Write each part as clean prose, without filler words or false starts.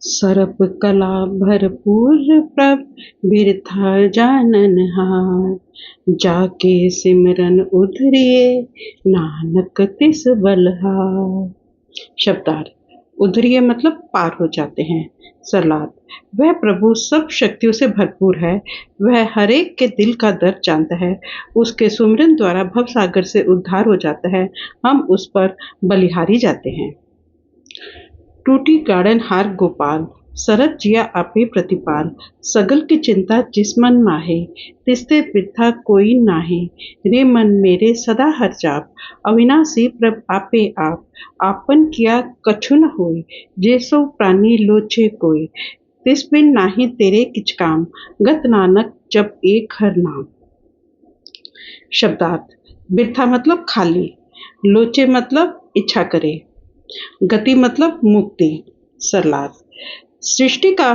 सरप कला भरपूर प्रभ बिरथा जानन हार। जाके सिमरन उधरिए नानक तिस बलहार। शब्दार्थ। उधरिए मतलब पार हो जाते हैं। सरलाद। वह प्रभु सब शक्तियों से भरपूर है। वह हरेक के दिल का दर्द जानता है। उसके सुमिरन द्वारा भव सागर से उद्धार हो जाता है। हम उस पर बलिहारी जाते हैं। टूटी गार्डन हार गोपाल, सरत जिया आपे प्रतिपाल। सगल की चिंता जिस मन माहे, तिसते बिरथा कोई नाहे। रे मन मेरे सदा हर जाप, अविनाशी प्रभ आपे आप। आपन किया कछु न होय, जे सो प्राणी लोचे कोय। तिस बिन नाही तेरे किच काम, गत नानक जब एक हर नाम। शब्दार्थ। बिरथा मतलब खाली, लोचे मतलब इच्छा करे, गति मतलब मुक्ति। सरलाद। सृष्टि का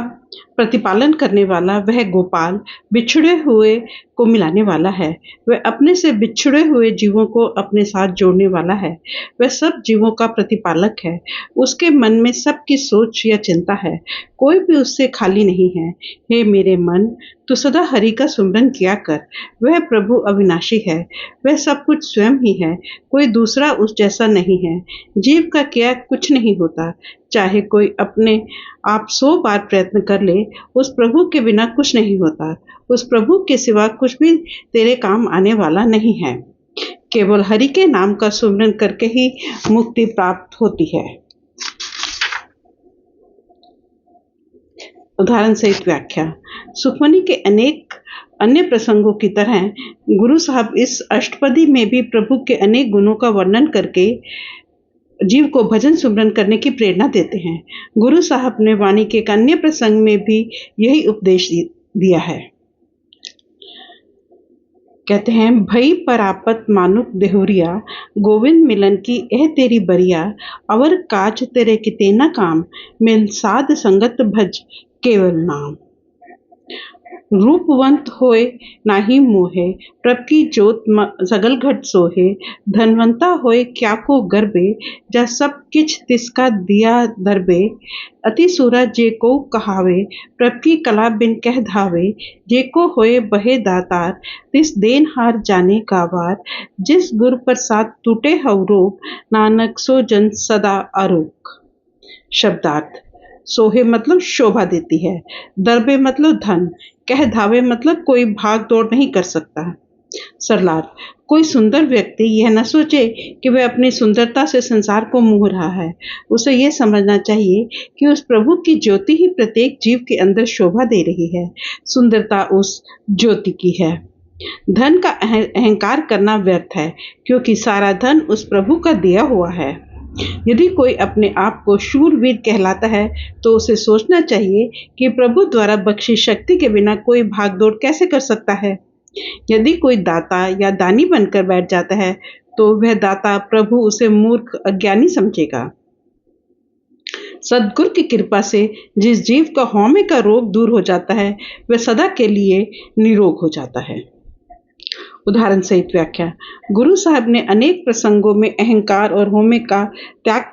प्रतिपालन करने वाला वह गोपाल बिछड़े हुए को मिलाने वाला है। वह अपने से बिछड़े हुए जीवों को अपने साथ जोड़ने वाला है। वह सब जीवों का प्रतिपालक है। उसके मन में सबकी सोच या चिंता है। कोई भी उससे खाली नहीं है। हे मेरे मन, तू सदा हरि का सुमरन किया कर। वह प्रभु अविनाशी है। वह सब कुछ स्वयं ही है। कोई दूसरा उस जैसा नहीं है। जीव का किया कुछ नहीं होता। चाहे कोई अपने आप 100 बार प्रयत्न कर ले, उस प्रभु के बिना कुछ नहीं होता। उस प्रभु के सिवा कुछ भी तेरे काम आने वाला नहीं है। केवल हरि के नाम का सुमिरन करके ही मुक्ति प्राप्त होती है। उदाहरण सहित व्याख्या। सुखमनी के अनेक अन्य प्रसंगों की तरह गुरु साहब इस अष्टपदी में भी प्रभु के अनेक गुणों का वर्णन करके जीव को भजन सुमरन करने की प्रेरणा देते हैं। गुरु साहब ने वाणी के एक अन्य प्रसंग में भी यही उपदेश दिया है। कहते हैं, भई परापत मानुक देहुरिया, गोविंद मिलन की एह तेरी बरिया। अवर काज तेरे किते न काम, मिल साध संगत भज केवल नाम। रूपवंत होए नाही मोहे, प्रभ की जोत सगल घट सोहे। धनवंता होए क्या को गर्बे, जा सब किछ तिसका दिया दरबे। अति सूरा जे को कहावे, प्रभ की कला बिन कह धावे। जे को होए बहे दातार, तिस देन हार जाने गावार। जिस गुर प्रसाद टूटे हव रोग, नानक सो जन सदा आरोग। शब्दार्थ। सोहे मतलब शोभा देती है। दरबे मतलब धन। कह धावे मतलब कोई भाग दौड़ नहीं कर सकता। सरलार। कोई सुंदर व्यक्ति यह न सोचे कि वह अपनी सुंदरता से संसार को मोह रहा है। उसे यह समझना चाहिए कि उस प्रभु की ज्योति ही प्रत्येक जीव के अंदर शोभा दे रही है। सुंदरता उस ज्योति की है। धन का अहंकार करना व्यर्थ है, क्योंकि सारा धन उस प्रभु का दिया हुआ है। यदि कोई अपने आप को शूरवीर कहलाता है, तो उसे सोचना चाहिए कि प्रभु द्वारा बख्शी शक्ति के बिना कोई भागदौड़ कैसे कर सकता है। यदि कोई दाता या दानी बनकर बैठ जाता है, तो वह दाता प्रभु उसे मूर्ख अज्ञानी समझेगा। सद्गुरु की कृपा से जिस जीव का हौमे का रोग दूर हो जाता है, वह सदा के लिए निरोग हो जाता है। उदाहरण सहित व्याख्या। गुरु साहब ने अनेक प्रसंगों में अहंकार और होमे का त्याग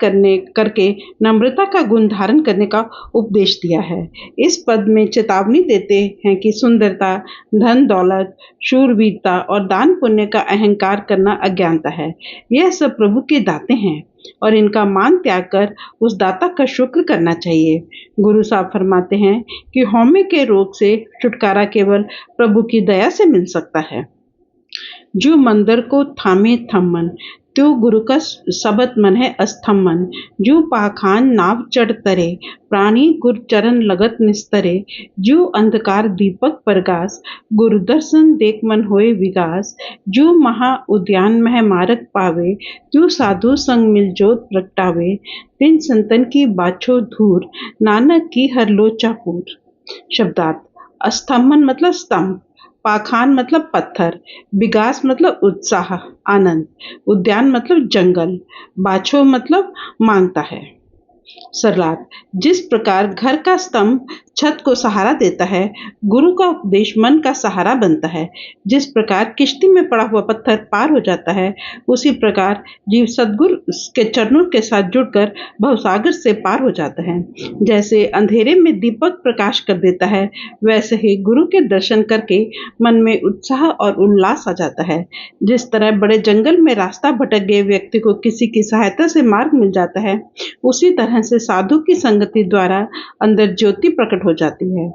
करके नम्रता का गुण धारण करने का उपदेश दिया है। इस पद में चेतावनी देते हैं कि सुंदरता, धन दौलत, शूरवीरता और दान पुण्य का अहंकार करना अज्ञानता है। यह सब प्रभु के दाते हैं और इनका मान त्याग कर उस दाता का शुक्र करना चाहिए। गुरु साहब फरमाते हैं कि हौमे के रोग से छुटकारा केवल प्रभु की दया से मिल सकता है। जो मंदिर को थामे थम्मन, त्यो गुरु का सबत मन है अस्थम्मन। जो पाखान नाव चढ़ तरे, प्राणी गुर चरण लगत निस्तरे। जो अंधकार दीपक प्रकाश, गुरु दर्शन देख मन होए विगास। जो महा उद्यान मह मारक पावे, त्यो साधु संग मिल जोत प्रगटावे। तिन संतन की बाछो धूर, नानक की हर लोचा पूर। शब्दार्थ। अस्थम्मन मतलब स्तंभ, पाखान मतलब पत्थर, विगास मतलब उत्साह आनंद, उद्यान मतलब जंगल, बाछो मतलब मांगता है। सरलाट, जिस प्रकार घर का स्तंभ छत को सहारा देता है, गुरु का उपदेश मन का सहारा बनता है। जिस प्रकार किश्ती में पड़ा हुआ पत्थर पार हो जाता है, उसी प्रकार जीव सद्गुरु के चरणों के साथ जुड़कर भवसागर से पार हो जाता है। जैसे अंधेरे में दीपक प्रकाश कर देता है, वैसे ही गुरु के दर्शन करके मन में उत्साह और उल्लास आ जाता है। जिस तरह बड़े जंगल में रास्ता भटक गए व्यक्ति को किसी की सहायता से मार्ग मिल जाता है, उसी तरह से साधु की संगति द्वारा अंदर ज्योति प्रकट हो जाती है।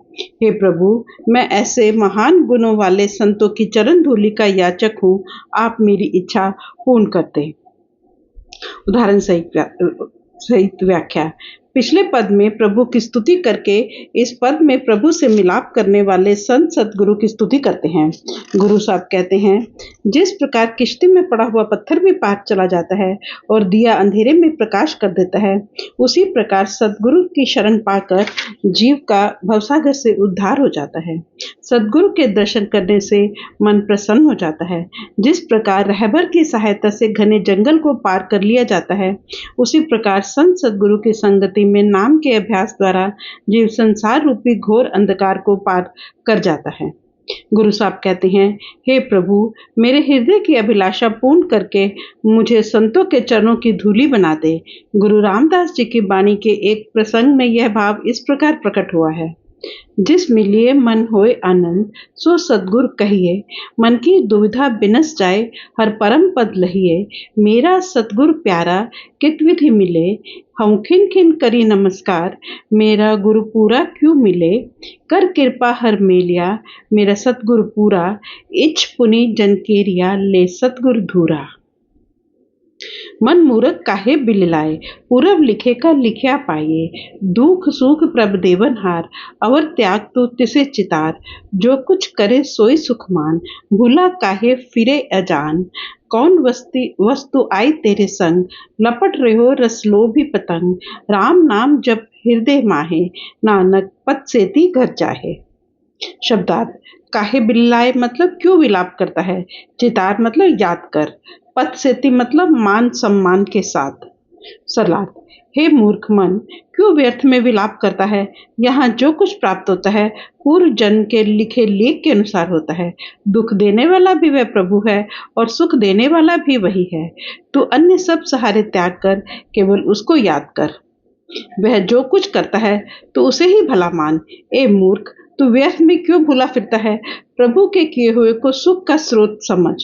हे प्रभु, मैं ऐसे महान गुणों वाले संतों की चरण धूलि का याचक हूँ, आप मेरी इच्छा पूर्ण करते। उदाहरण सहित व्याख्या। पिछले पद में प्रभु की स्तुति करके इस पद में प्रभु से मिलाप करने वाले संत सतगुरु की स्तुति करते हैं। गुरु साहब कहते हैं, जिस प्रकार किश्ती में पड़ा हुआ पत्थर भी पार चला जाता है और दिया अंधेरे में प्रकाश कर देता है, उसी प्रकार सतगुरु की शरण पाकर जीव का भवसागर से उद्धार हो जाता है। सतगुरु के दर्शन करने से मन प्रसन्न हो जाता है। जिस प्रकार रहबर की सहायता से घने जंगल को पार कर लिया जाता है, उसी प्रकार संत सतगुरु की संगति में नाम के अभ्यास द्वारा जीव संसार रूपी घोर अंधकार को पार कर जाता है। गुरु साहब कहते हैं, हे प्रभु, मेरे हृदय की अभिलाषा पूर्ण करके मुझे संतों के चरणों की धूली बना दे। गुरु रामदास जी की वाणी के एक प्रसंग में यह भाव इस प्रकार प्रकट हुआ है। जिस मिलिए मन होए आनंद, सो सतगुर कहिए, मन की दुविधा बिनस जाए, हर परम पद लहिए। मेरा सतगुर प्यारा, कित विधि मिले, हम खिन खिन करी नमस्कार, मेरा गुरु पूरा क्यों मिले। कर कृपा हर मेलिया, मेरा सतगुर पूरा, इच्छ पुनि जन केरिया, ले सतगुर धूरा। मन मूरख काहे बिललाए, पूरब लिखे का लिखिया पाइए। दुख सुख प्रभ देवनहार, अवर त्याग तो तिसे चितार। जो कुछ करे सोई सुखमान, भूला काहे फिरे अजान। कौन वस्तु आई तेरे संग, लपट रहो रसलोभी पतंग। राम नाम जप हृदय माहे, नानक पद सेती घर जाहे। शब्दार्थ। काहे बिल्लाए मतलब क्यों विलाप करता है। चितार मतलब याद कर। पद सेती मतलब मान सम्मान के साथ। सरलार्थ। हे मूर्ख मन, क्यों व्यर्थ में विलाप करता है। यहाँ जो कुछ प्राप्त होता है पूर्व जन्म के लिखे लेख के अनुसार होता है। दुख देने वाला भी वह प्रभु है और सुख देने वाला भी वही है। तू अन्य सब सहारे त्याग कर, केवल उसको याद कर। वह जो कुछ करता है तो उसे ही भला मान। ए मूर्ख, तू व्यर्थ में क्यों भूला फिरता है। प्रभु के किए हुए को सुख का स्रोत समझ।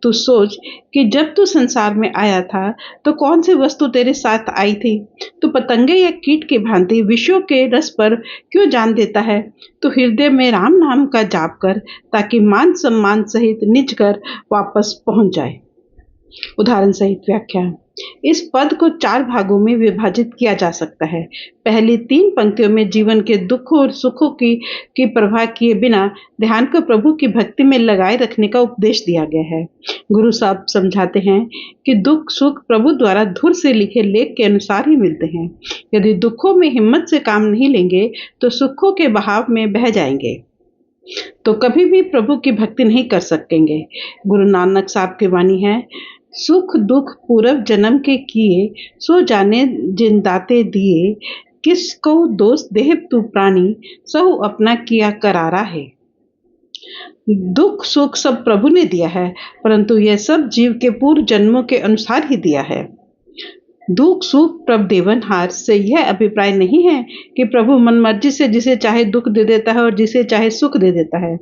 तू सोच कि जब तू संसार में आया था तो कौन सी वस्तु तेरे साथ आई थी। तू पतंगे या कीट की भांति विषयों के रस पर क्यों जान देता है। तू हृदय में राम नाम का जाप कर, ताकि मान सम्मान सहित निज घर वापस पहुंच जाए। उदाहरण सहित व्याख्या। इस पद को 4 भागों में विभाजित किया जा सकता है। पहली 3 पंक्तियों में जीवन के दुखों और सुखों की परवाह किए बिना ध्यान को प्रभु की भक्ति में लगाए रखने का उपदेश दिया गया है। गुरु साहब समझाते हैं कि दुख सुख प्रभु द्वारा धुर से लिखे लेख के अनुसार ही मिलते हैं। यदि दुखों में हिम्मत से काम नहीं लेंगे तो सुखों के बहाव में बह जाएंगे, तो कभी भी प्रभु की भक्ति नहीं कर सकेंगे। गुरु नानक साहब की वाणी है, सुख दुख पूर्व जन्म के किए, सो जाने जिन दाते दिए। किसको दोष देह तू प्राणी, सहु अपना किया करारा है। दुख सुख सब प्रभु ने दिया है, परंतु यह सब जीव के पूर्व जन्मों के अनुसार ही दिया है। दुख सुख प्रभ देवनहार से यह अभिप्राय नहीं है कि प्रभु मनमर्जी से जिसे चाहे दुख दे देता है और जिसे चाहे सुख दे देता है।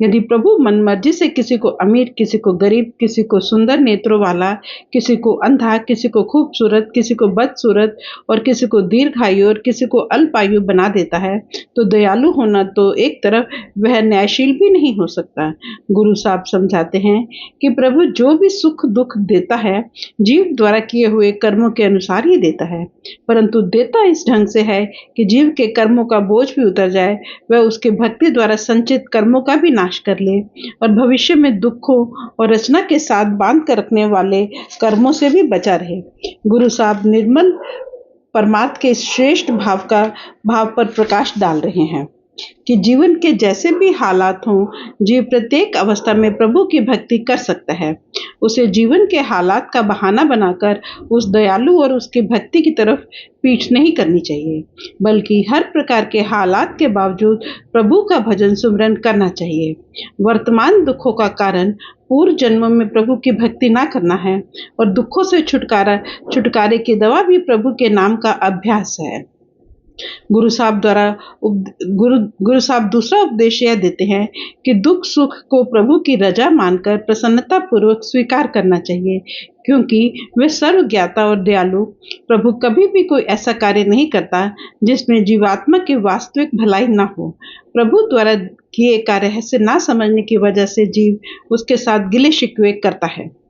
यदि प्रभु मनमर्जी से किसी को अमीर, किसी को गरीब, किसी को सुंदर नेत्रों वाला, किसी को अंधा, किसी को खूबसूरत, किसी को बदसूरत और किसी को दीर्घायु और किसी को अल्पायु बना देता है, तो दयालु होना तो एक तरफ, वह न्यायशील भी नहीं हो सकता। गुरु साहब समझाते हैं कि प्रभु जो भी सुख दुख देता है जीव द्वारा किए हुए कर्मों के अनुसार ही देता है, परंतु देता इस ढंग से है कि जीव के कर्मों का बोझ भी उतर जाए, वह उसके भक्ति द्वारा संचित कर्मों का भी नाश कर ले और भविष्य में दुखों और रचना के साथ बांध कर रखने वाले कर्मों से भी बचा रहे। गुरु साहब निर्मल परमार्थ के श्रेष्ठ भाव पर प्रकाश डाल रहे हैं। कि जीवन के जैसे भी हालात हों, जीव प्रत्येक अवस्था में प्रभु की भक्ति कर सकता है। उसे जीवन के हालात का बहाना बनाकर उस दयालु और उसकी भक्ति की तरफ पीठ नहीं करनी चाहिए, बल्कि हर प्रकार के हालात के बावजूद प्रभु का भजन सुमरन करना चाहिए। वर्तमान दुखों का कारण पूर्व जन्मों में प्रभु की भक्ति ना करना है, और दुखों से छुटकारे की दवा भी प्रभु के नाम का अभ्यास है। गुरु साहब दूसरा उपदेश यह देते हैं कि दुख सुख को प्रभु की रजा मानकर प्रसन्नता पूर्वक स्वीकार करना चाहिए, क्योंकि वे सर्वज्ञाता और दयालु प्रभु कभी भी कोई ऐसा कार्य नहीं करता जिसमें जीवात्मा की वास्तविक भलाई न हो। प्रभु द्वारा किए कार्य से ना समझने की वजह से जीव उसके साथ गिले शिकवे करता है।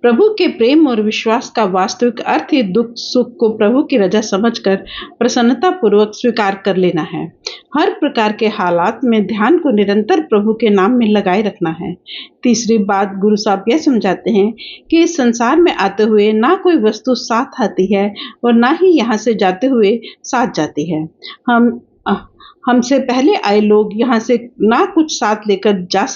प्रभु के प्रेम और विश्वास का वास्तविक अर्थ ही दुख सुख को प्रभु की रजा समझकर प्रसन्नता पूर्वक स्वीकार कर लेना है। हर प्रकार के हालात में ध्यान को निरंतर प्रभु के नाम में लगाए रखना है। तीसरी बात गुरु साहब यह समझाते हैं कि इस संसार में आते हुए ना कोई वस्तु साथ आती है और ना ही यहाँ से जाते हुए साथ जाती है। हमसे पहले आए लोग यहाँ से ना कुछ साथ लेकर जा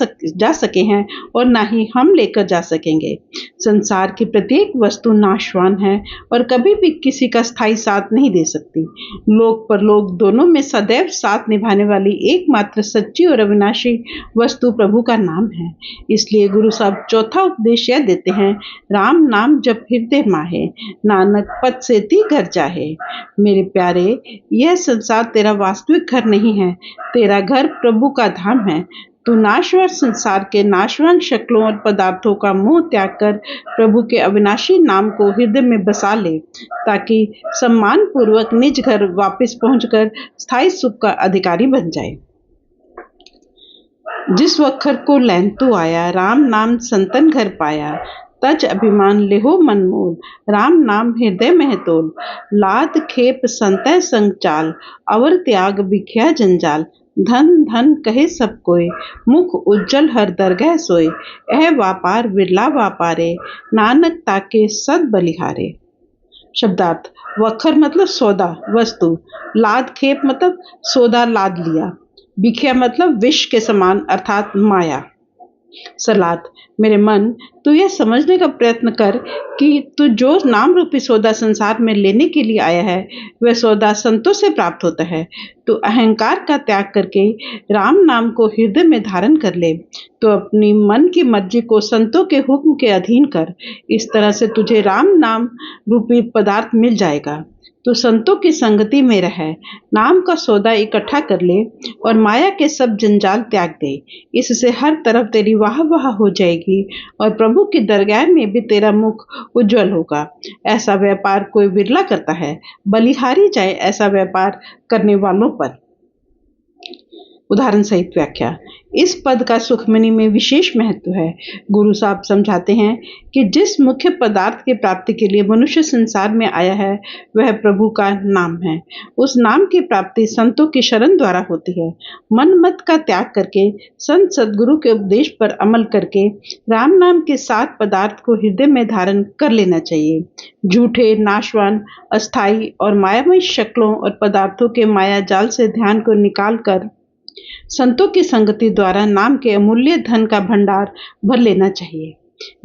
सके हैं और ना ही हम लेकर जा सकेंगे। संसार की प्रत्येक वस्तु नाशवान है और कभी भी किसी का स्थायी साथ नहीं दे सकती। लोक परलोक दोनों में सदैव साथ निभाने वाली एकमात्र सच्ची और अविनाशी वस्तु प्रभु का नाम है। इसलिए गुरु साहब चौथा उपदेश यह देते हैं, राम नाम जप हृदय माहे, नानक पद से ती घर जाहे। मेरे प्यारे, यह संसार तेरा वास्तविक घर नहीं है, तेरा घर प्रभु का धाम है। तू नाशवान संसार के नाशवान शक्लों और पदार्थों का मोह त्याग कर प्रभु के अविनाशी नाम को हृदय में बसा ले, ताकि सम्मान पूर्वक निज घर वापस पहुंचकर स्थायी सुख का अधिकारी बन जाए। जिस वखर को लैंतु आया, राम नाम संतन घर पाया, तज अभिमान लेहो मनमोल, राम नाम हृदय में तोल। लाद खेप संतय संग चाल, अवर त्याग बिख्या जंजाल। धन धन कहे सब कोय, मुख उज्जवल हर दरगह सोए। एह व्यापार विरला व्यापारे, नानक ताके सद बलिहारे। शब्दार्थ: वखर मतलब सौदा, वस्तु। लाद खेप मतलब सौदा लाद लिया। बिख्या मतलब विष के समान अर्थात माया। सलात: मेरे मन, तू यह समझने का प्रयत्न कर कि तू जो नाम रूपी सौदा संसार में लेने के लिए आया है, वह सौदा संतों से प्राप्त होता है। तू अहंकार का त्याग करके राम नाम को हृदय में धारण कर ले, तो अपनी मन की मर्जी को संतों के हुक्म के अधीन कर। इस तरह से तुझे राम नाम रूपी पदार्थ मिल जाएगा। तो संतों की संगति में रह, नाम का सौदा इकट्ठा कर ले और माया के सब जंजाल त्याग दे। इससे हर तरफ तेरी वाह वाह हो जाएगी और प्रभु की दरगाह में भी तेरा मुख उज्जवल होगा। ऐसा व्यापार कोई विरला करता है, बलिहारी जाए ऐसा व्यापार करने वालों पर। उदाहरण सहित व्याख्या। इस पद का सुखमनी में विशेष महत्व है। गुरु साहब समझाते हैं कि जिस मुख्य पदार्थ की प्राप्ति के लिए मनुष्य संसार में आया है, वह प्रभु का नाम है। उस नाम की प्राप्ति संतों की शरण द्वारा होती है। मन मत का त्याग करके संत सदगुरु के उपदेश पर अमल करके राम नाम के 7 पदार्थ को हृदय में धारण कर लेना चाहिए। झूठे, नाशवान, अस्थायी और मायामय शक्लों और पदार्थों के माया जाल से ध्यान को निकाल कर संतों की संगति द्वारा नाम के अमूल्य धन का भंडार भर लेना चाहिए।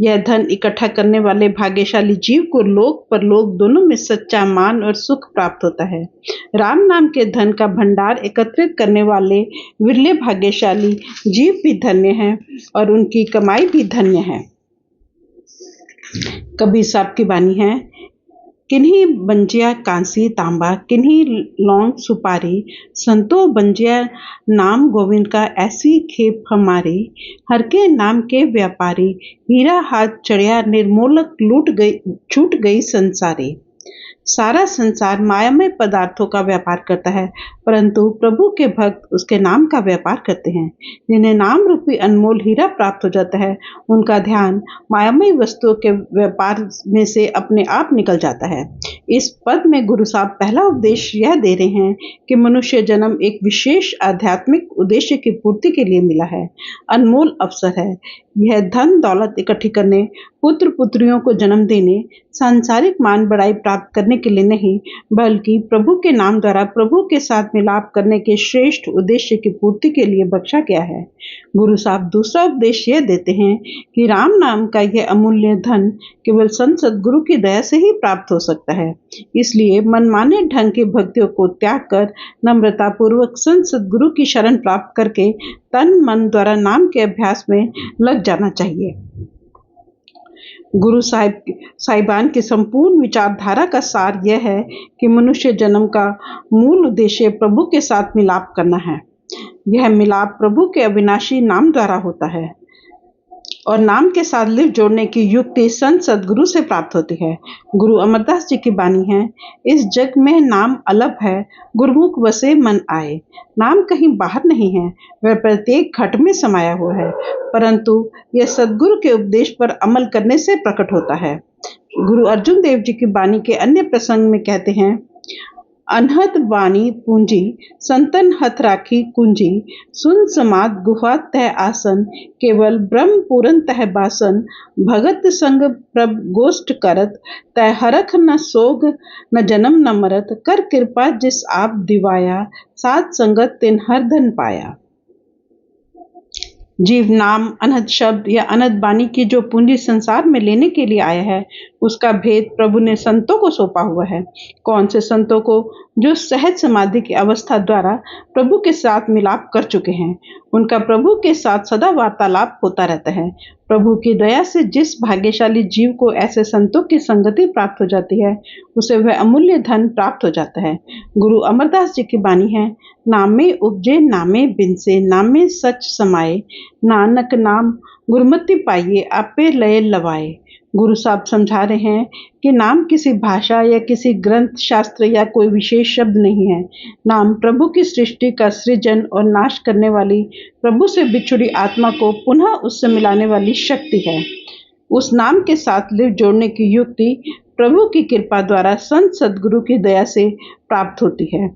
यह धन इकट्ठा करने वाले भाग्यशाली जीव को लोक परलोक दोनों में सच्चा मान और सुख प्राप्त होता है। राम नाम के धन का भंडार एकत्रित करने वाले विरले भाग्यशाली जीव भी धन्य हैं और उनकी कमाई भी धन्य है। कबीर साहब की वाणी है, किन्हीं बंजिया कांसी तांबा, किन्हीं लौंग सुपारी, संतो बंजिया नाम गोविंद का ऐसी खेप हमारी। हर के नाम के व्यापारी, हीरा हाथ चढ़िया निर्मोलक छूट गई संसारी। सारा संसार मायामय पदार्थों का व्यापार करता है, परंतु प्रभु के भक्त उसके नाम का व्यापार करते हैं। जिन्हें नाम रूपी अनमोल हीरा प्राप्त हो जाता है, उनका ध्यान मायामय वस्तुओं के व्यापार में से अपने आप निकल जाता है। इस पद में गुरु साहब पहला उपदेश यह दे रहे हैं कि मनुष्य जन्म एक विशेष आध्यात्मिक उद्देश्य की पूर्ति के लिए मिला है। अनमोल अवसर है। यह धन दौलत इकट्ठी करने, पुत्र पुत्रियों को जन्म देने, सांसारिक मान बढ़ाई प्राप्त करने के लिए नहीं, बल्कि प्रभु के नाम द्वारा प्रभु के साथ मिलाप करने के श्रेष्ठ उद्देश्य की पूर्ति के लिए बख्शा गया है। गुरु साहब दूसरा उपदेश यह देते हैं कि राम नाम का यह अमूल्य धन केवल संत सद्गुरु की दया से ही प्राप्त हो सकता है। इसलिए मनमाने ढंग की भक्तियों को त्याग कर नम्रता पूर्वक संत सद्गुरु की शरण प्राप्त करके तन मन द्वारा नाम के अभ्यास में लग जाना चाहिए। गुरु साहिबान की संपूर्ण विचारधारा का सार यह है कि मनुष्य जन्म का मूल उद्देश्य प्रभु के साथ मिलाप करना है। यह मिलाप प्रभु के अविनाशी नाम द्वारा होता है और नाम के साथ लिव जोड़ने की युक्ति संत सद्गुरु से प्राप्त होती है। गुरु अमरदास जी की बानी है, इस जग में नाम अलग है, गुरुमुख बसे मन आए। नाम कहीं बाहर नहीं है, वह प्रत्येक घट में समाया हुआ है, परंतु यह सद्गुरु के उपदेश पर अमल करने से प्रकट होता है। गुरु अर्जुन देव जी की बानी के अन्य प्रसंग में कहते हैं, अनहद बानी पूंजी संतन हथ राखी कुंजी, सुन समाद गुफा तह आसन, केवल ब्रह्म पूरन तह बासन, भगत संग प्रभ गोष्ठ करत, तह हरख न सोग न जन्म न मरत, कर कृपा जिस आप दिवाया, सात संगत तिन हर धन पाया। जीव नाम अनहद शब्द या अनहद बानी की जो पूंजी संसार में लेने के लिए आया है, उसका भेद प्रभु ने संतों को सौंपा हुआ है। कौन से संतों को? जो सहज समाधि की अवस्था द्वारा प्रभु के साथ मिलाप कर चुके हैं। उनका प्रभु के साथ सदा वार्तालाप होता रहता है। प्रभु की दया से जिस भाग्यशाली जीव को ऐसे संतों की संगति प्राप्त हो जाती है, उसे वह अमूल्य धन प्राप्त हो जाता है। गुरु अमरदास जी की बानी है, नामे उपजे नामे बिनसे, नामे सच समाये, नानक नाम गुरमति पाइए, आपे लय लवाए। गुरु साहब समझा रहे हैं कि नाम किसी भाषा या किसी ग्रंथ शास्त्र या कोई विशेष शब्द नहीं है। नाम प्रभु की सृष्टि का सृजन और नाश करने वाली, प्रभु से बिछुड़ी आत्मा को पुनः उससे मिलाने वाली शक्ति है। उस नाम के साथ लिव जोड़ने की युक्ति प्रभु की कृपा द्वारा संत सद्गुरु की दया से प्राप्त होती है।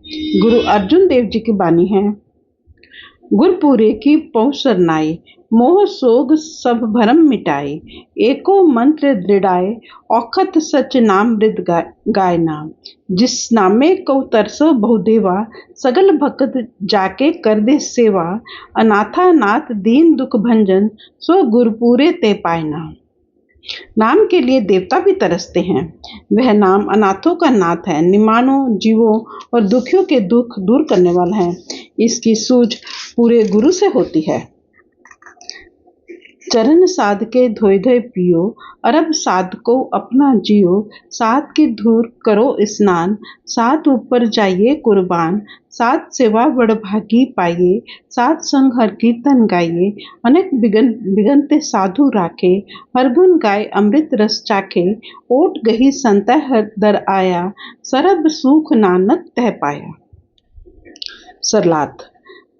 गुरु अर्जुन देव जी की बानी है, गुरपुरे की पहुँच सरनाई, मोह सोग सब भरम मिटाए, एको मंत्र दृढ़ाए, औखत सच नाम मृद गाय नाम, जिस नामे को तरसो बहुदेवा, सगल भक्त जाके कर दे सेवा, अनाथा नाथ दीन दुख भंजन, सो गुरपुरे ते पाए नाम। नाम के लिए देवता भी तरसते हैं। वह नाम अनाथों का नाथ है, निमानों जीवों और दुखियों के दुख दूर करने वाला है। इसकी सूझ पूरे गुरु से होती है। चरण साध के धोए धोए पियो, अरब साध को अपना जियो, साथ की धूर करो स्नान, साथ ऊपर जाइए कुर्बान, साथ सेवा बड़ भागी पाइए, साथ संग हर कीर्तन गाइए, अनेक बिगनते साधु राखे, हर गुण गाय अमृत रस चाखे, ओट गही संत हर दर आया, सरब सुख नानक तह पाया। सरलात,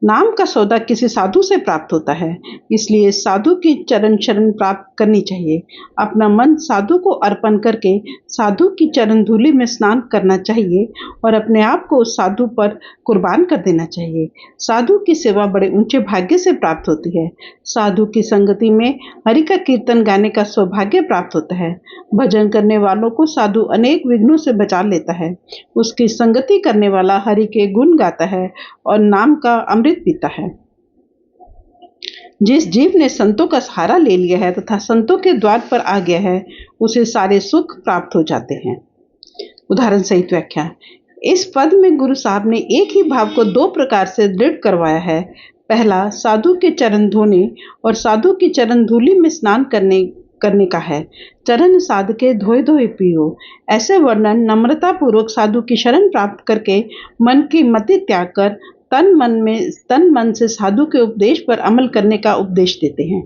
नाम का सौदा किसी साधु से प्राप्त होता है, इसलिए साधु की चरण शरण प्राप्त करनी चाहिए। अपना मन साधु को अर्पण करके साधु की चरण धूलि में स्नान करना चाहिए और अपने आप को उस साधु पर कुर्बान कर देना चाहिए। साधु की सेवा बड़े ऊंचे भाग्य से प्राप्त होती है। साधु की संगति में हरि का कीर्तन गाने का सौभाग्य प्राप्त होता है। भजन करने वालों को साधु अनेक विघ्नों से बचा लेता है। उसकी संगति करने वाला हरि के गुण गाता है और नाम का अमृत पीता है। जिस जीव ने संतों का सहारा ले लिया है तथा संतों के द्वार पर आ गया है, उसे सारे सुख प्राप्त हो जाते हैं। उदाहरण सहित व्याख्या। इस पद में गुरु साहब ने एक ही भाव को दो प्रकार से दृढ़ करवाया है। पहला साधु के चरण धोने और साधु की चरण धूलि में स्नान करने का है। चरण साध के धोए धोए पियो, ऐसे वर्णन नम्रता पूर्वक साधु की शरण प्राप्त करके मन की मति त्याग कर तन मन से साधु के उपदेश पर अमल करने का उपदेश देते हैं।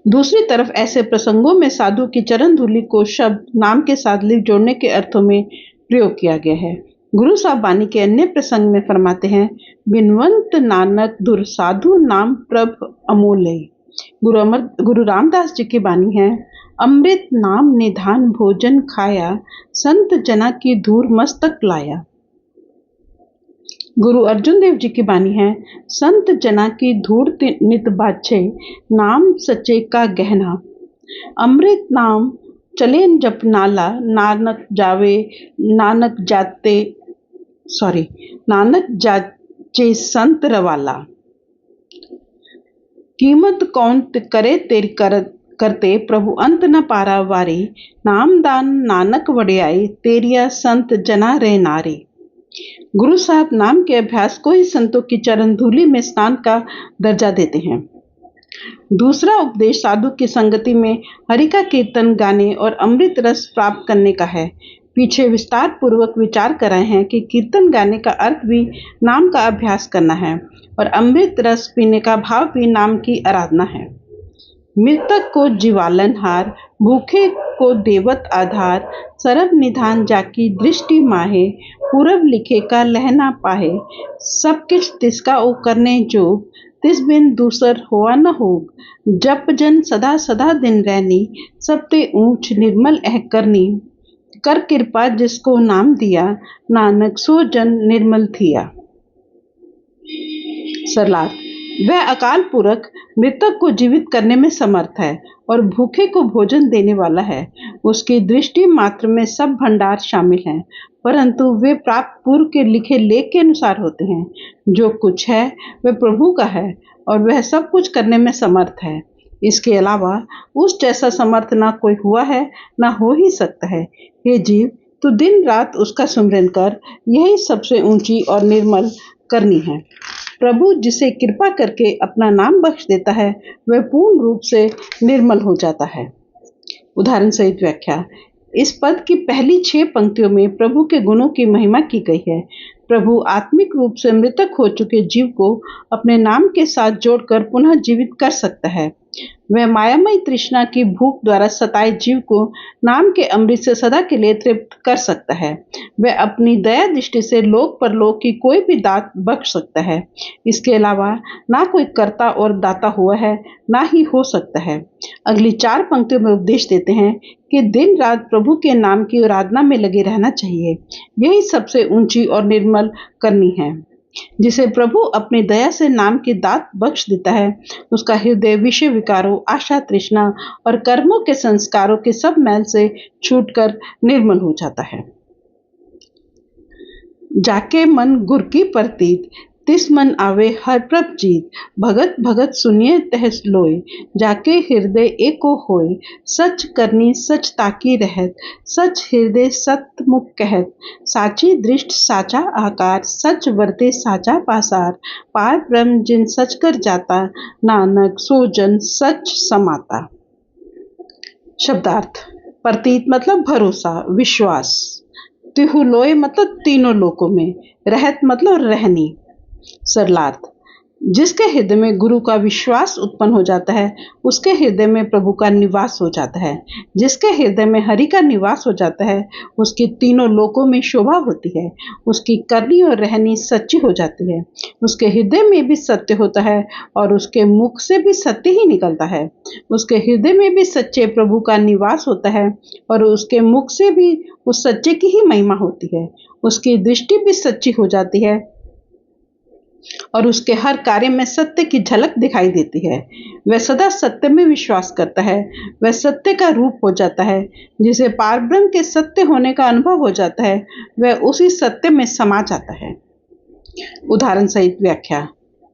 दूसरी तरफ ऐसे प्रसंगों में साधु की चरण धूलि को शब्द नाम के साथ लिव जोड़ने के अर्थों में प्रयोग किया गया है। गुरु साहब बानी के अन्य प्रसंग में फरमाते हैं, बिनवंत नानक धुर साधु नाम प्रभ अमोलय। गुरु रामदास जी की बानी है, अमृत नाम निधान भोजन खाया, संत जना की धूर मस्तक लाया। गुरु अर्जुन देव जी की बानी है, संत जना की धूड़ नित बाछे, नाम सच्चे का गहना। अमृत नाम चले जप नाला, नानक जाचे संत रवाला। कीमत कौन करे तेरी करते, प्रभु अंत न पारा वारी। नाम दान नानक वड्याई, तेरिया संत जना रे नारी। गुरु साहब नाम के अभ्यास को ही संतों की चरण धूलि में स्नान का दर्जा देते हैं। दूसरा उपदेश साधु की संगति में हरि का कीर्तन गाने और अमृत रस प्राप्त करने का है। पीछे विस्तार पूर्वक विचार कराए हैं कि कीर्तन गाने का अर्थ भी नाम का अभ्यास करना है और अमृत रस पीने का भाव भी नाम की आराधना है। मृतक को जीवालनहार, भूखे को देवत आधार। सरब निधान जाकी दृष्टि माहे, पूरब लिखे का लहना पाहे। सब किछ तिसका ओ करने जोग, तिस बिन दूसर होआ न होग। जप जन सदा सदा दिन रहनी, सबते ऊंच निर्मल एह करनी। कर कृपा जिसको नाम दिया, नानक सो जन निर्मल थिया। सरलार्थ, वह अकाल पुरख मृतक को जीवित करने में समर्थ है और भूखे को भोजन देने वाला है। उसकी दृष्टि मात्र में सब भंडार शामिल हैं, परंतु वे प्राप्त पूर्व के लिखे लेख के अनुसार होते हैं। जो कुछ है वह प्रभु का है और वह सब कुछ करने में समर्थ है। इसके अलावा उस जैसा समर्थ ना कोई हुआ है, ना हो ही सकता है। हे जीव, तू दिन रात उसका सुमिरन कर, यही सबसे ऊंची और निर्मल करनी है। प्रभु जिसे कृपा करके अपना नाम बख्श देता है, वह पूर्ण रूप से निर्मल हो जाता है। उदाहरण सहित व्याख्या। इस पद की पहली 6 पंक्तियों में प्रभु के गुणों की महिमा की गई है। प्रभु आत्मिक रूप से मृतक हो चुके जीव को अपने नाम के साथ जोड़कर पुनः जीवित कर सकता है। वह मायामयी तृष्णा की भूख द्वारा सताए जीव को नाम के अमृत से सदा के लिए तृप्त कर सकता है। वह अपनी दया दृष्टि से लोक परलोक की कोई भी दात बख्श सकता है। इसके अलावा ना कोई कर्ता और दाता हुआ है, ना ही हो सकता है। अगली 4 पंक्तियों में उपदेश देते हैं कि दिन रात प्रभु के नाम की आराधना में लगे रहना चाहिए। यही सबसे ऊंची और निर्मल करनी है। जिसे प्रभु अपनी दया से नाम की दात बख्श देता है, उसका हृदय विषय विकारों, आशा तृष्णा और कर्मों के संस्कारों के सब मैल से छूटकर निर्मल हो जाता है। जाके मन गुर की प्रतीत, तिस मन आवे हर प्रभ जीत। भगत भगत सुनिए तह लोय, जाके हृदय एको होय। सच करनी सच ताकी रहत, सच हृदय सत मुख कहत। साची दृष्ट साचा आकार, सच वर्ते साचा पासार। पार ब्रह्म जिन सच कर जाता, नानक सो जन सच समाता। शब्दार्थ। प्रतीत मतलब भरोसा, विश्वास। तिहु लोय मतलब तीनों लोकों में। रहत मतलब रहनी। सरलार्थ। जिसके हृदय में गुरु का विश्वास उत्पन्न हो जाता है, उसके हृदय में प्रभु का निवास हो जाता है। जिसके हृदय में हरि का निवास हो जाता है, उसकी तीनों लोकों में शोभा होती है। उसकी करनी और रहनी सच्ची हो जाती है। उसके हृदय में भी सत्य होता है और उसके मुख से भी सत्य ही निकलता है। उसके हृदय में भी सच्चे प्रभु का निवास होता है और उसके मुख से भी उस सच्चे की ही महिमा होती है। उसकी दृष्टि भी सच्ची हो जाती है और उसके हर कार्य में सत्य की झलक दिखाई देती है। वह सदा सत्य में विश्वास करता है। वह सत्य का रूप हो जाता है। जिसे पारब्रह्म के सत्य होने का अनुभव हो जाता है, वह उसी सत्य में समा जाता है। उदाहरण सहित व्याख्या।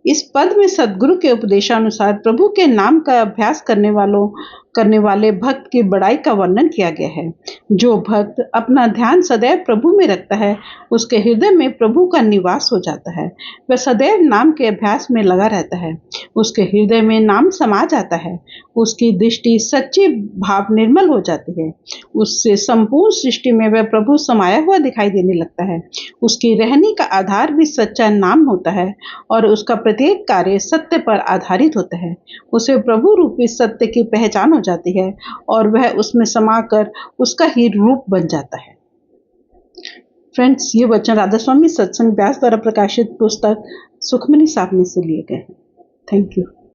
इस पद में सद्गुरु के उपदेशानुसार प्रभु के नाम का अभ्यास करने वाले भक्त की बड़ाई का वर्णन किया गया है। जो भक्त अपना ध्यान सदैव प्रभु में रखता है, उसके हृदय में प्रभु का निवास हो जाता है। वह सदैव नाम के अभ्यास में लगा रहता है। उसके हृदय में नाम समा जाता है। उसकी दृष्टि सच्ची भाव निर्मल हो जाती है। उससे संपूर्ण सृष्टि में वह प्रभु समाया हुआ दिखाई देने लगता है। उसकी रहनी का आधार भी सच्चा नाम होता है और उसका प्रत्येक कार्य सत्य पर आधारित होता है। उसे प्रभु रूपी सत्य की पहचान हो जाती है और वह उसमें समाकर उसका ही रूप बन जाता है। फ्रेंड्स, ये वचन राधा स्वामी सत्संग व्यास द्वारा प्रकाशित पुस्तक सुखमनी साहब में से लिए गए हैं। Thank you.